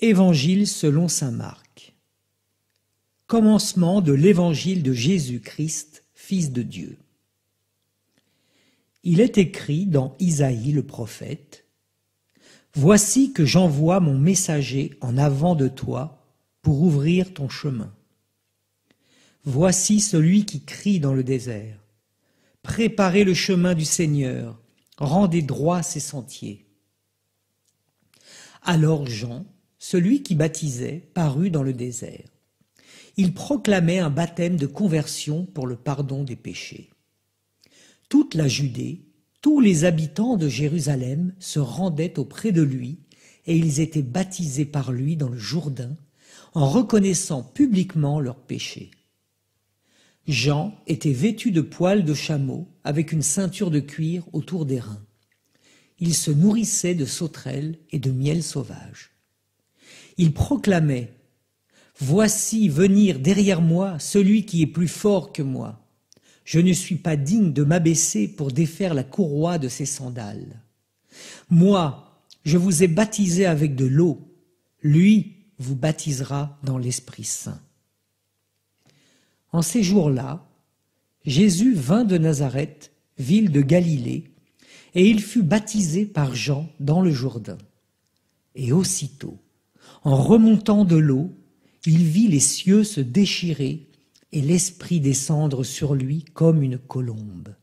Évangile selon saint Marc. Commencement de l'évangile de Jésus-Christ, Fils de Dieu. Il est écrit dans Isaïe le prophète : « Voici que j'envoie mon messager en avant de toi pour ouvrir ton chemin. Voici celui qui crie dans le désert : préparez le chemin du Seigneur, rendez droits ses sentiers. » Alors Jean, celui qui baptisait, parut dans le désert. Il proclamait un baptême de conversion pour le pardon des péchés. Toute la Judée, tous les habitants de Jérusalem se rendaient auprès de lui et ils étaient baptisés par lui dans le Jourdain en reconnaissant publiquement leurs péchés. Jean était vêtu de poils de chameau avec une ceinture de cuir autour des reins. Il se nourrissait de sauterelles et de miel sauvage. Il proclamait : « Voici venir derrière moi celui qui est plus fort que moi. Je ne suis pas digne de m'abaisser pour défaire la courroie de ses sandales. Moi, je vous ai baptisé avec de l'eau. Lui vous baptisera dans l'Esprit Saint. » En ces jours-là, Jésus vint de Nazareth, ville de Galilée, et il fut baptisé par Jean dans le Jourdain. Et aussitôt, en remontant de l'eau, il vit les cieux se déchirer et l'Esprit descendre sur lui comme une colombe.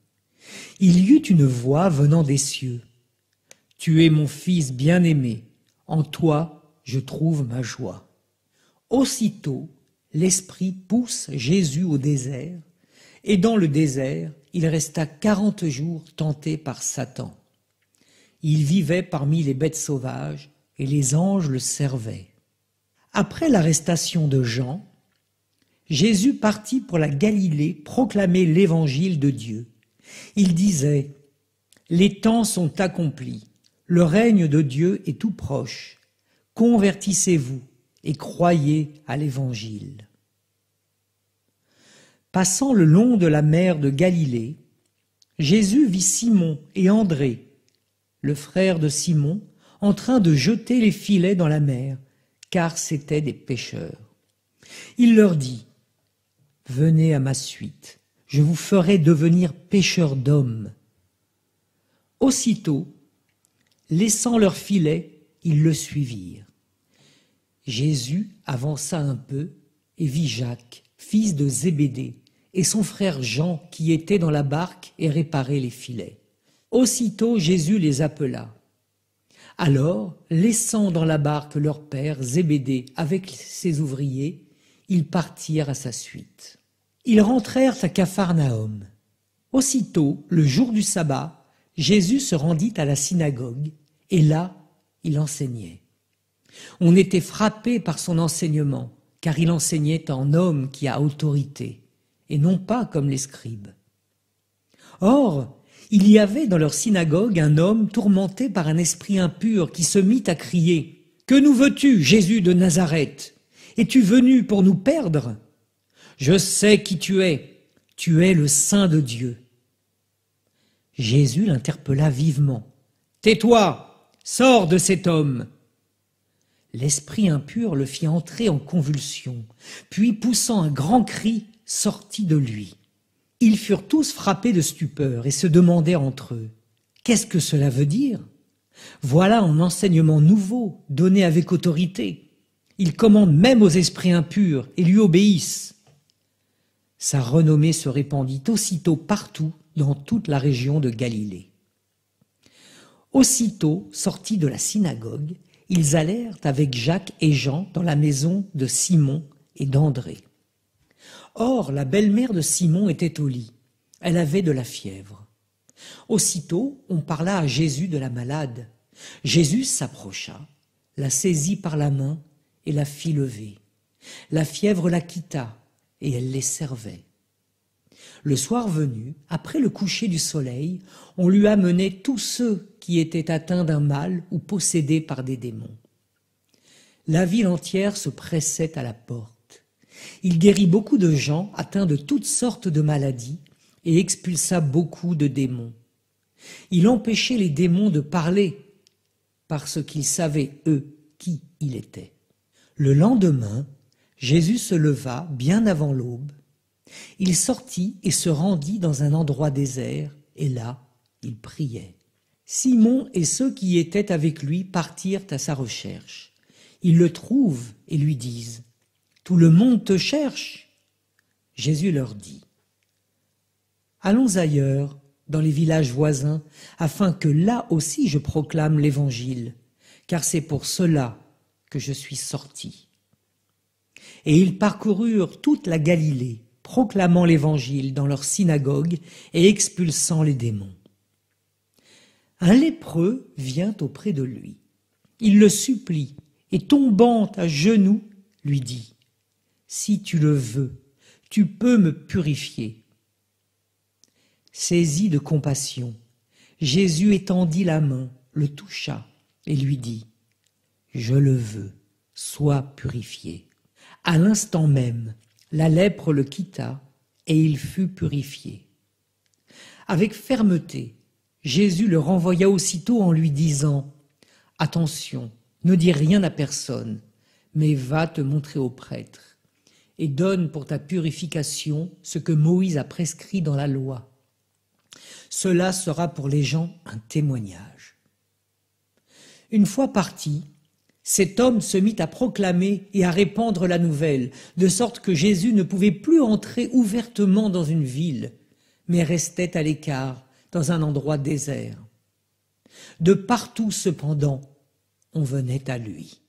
Il y eut une voix venant des cieux : « Tu es mon Fils bien-aimé, en toi je trouve ma joie. » Aussitôt, l'Esprit pousse Jésus au désert, et dans le désert, il resta 40 jours tenté par Satan. Il vivait parmi les bêtes sauvages, et les anges le servaient. Après l'arrestation de Jean, Jésus partit pour la Galilée proclamer l'évangile de Dieu. Il disait : « Les temps sont accomplis, le règne de Dieu est tout proche. Convertissez-vous et croyez à l'évangile. » Passant le long de la mer de Galilée, Jésus vit Simon et André, le frère de Simon, en train de jeter les filets dans la mer, car c'étaient des pêcheurs. Il leur dit : « Venez à ma suite, je vous ferai devenir pêcheurs d'hommes. » Aussitôt, laissant leurs filets, ils le suivirent. Jésus avança un peu et vit Jacques, fils de Zébédée, et son frère Jean qui étaient dans la barque et réparaient les filets. Aussitôt Jésus les appela. Alors, laissant dans la barque leur père Zébédée avec ses ouvriers, ils partirent à sa suite. Ils rentrèrent à Capharnaüm. Aussitôt, le jour du sabbat, Jésus se rendit à la synagogue, et là, il enseignait. On était frappé par son enseignement, car il enseignait en homme qui a autorité, et non pas comme les scribes. Or, il y avait dans leur synagogue un homme tourmenté par un esprit impur qui se mit à crier : « Que nous veux-tu, Jésus de Nazareth ? Es-tu venu pour nous perdre ? Je sais qui tu es le Saint de Dieu. » Jésus l'interpella vivement. « Tais-toi, sors de cet homme !» L'esprit impur le fit entrer en convulsion, puis poussant un grand cri, sortit de lui. Ils furent tous frappés de stupeur et se demandèrent entre eux : « Qu'est-ce que cela veut dire ? Voilà un enseignement nouveau, donné avec autorité. Il commande même aux esprits impurs et lui obéissent. » Sa renommée se répandit aussitôt partout dans toute la région de Galilée. Aussitôt sortis de la synagogue, ils allèrent avec Jacques et Jean dans la maison de Simon et d'André. Or, la belle-mère de Simon était au lit. Elle avait de la fièvre. Aussitôt, on parla à Jésus de la malade. Jésus s'approcha, la saisit par la main et la fit lever. La fièvre la quitta et elle les servait. Le soir venu, après le coucher du soleil, on lui amenait tous ceux qui étaient atteints d'un mal ou possédés par des démons. La ville entière se pressait à la porte. Il guérit beaucoup de gens atteints de toutes sortes de maladies et expulsa beaucoup de démons. Il empêchait les démons de parler parce qu'ils savaient, eux, qui il était. Le lendemain, Jésus se leva bien avant l'aube. Il sortit et se rendit dans un endroit désert, et là, il priait. Simon et ceux qui étaient avec lui partirent à sa recherche. Ils le trouvent et lui disent « Tout le monde te cherche !» Jésus leur dit « Allons ailleurs, dans les villages voisins, afin que là aussi je proclame l'Évangile, car c'est pour cela que je suis sorti. » Et ils parcoururent toute la Galilée, proclamant l'Évangile dans leurs synagogues et expulsant les démons. Un lépreux vient auprès de lui. Il le supplie et tombant à genoux, lui dit « Si tu le veux, tu peux me purifier. » Saisi de compassion, Jésus étendit la main, le toucha et lui dit « Je le veux, sois purifié. » À l'instant même, la lèpre le quitta et il fut purifié. Avec fermeté, Jésus le renvoya aussitôt en lui disant « Attention, ne dis rien à personne, mais va te montrer au prêtre et donne pour ta purification ce que Moïse a prescrit dans la loi. Cela sera pour les gens un témoignage. » Une fois parti, cet homme se mit à proclamer et à répandre la nouvelle, de sorte que Jésus ne pouvait plus entrer ouvertement dans une ville, mais restait à l'écart, dans un endroit désert. De partout, cependant, on venait à lui.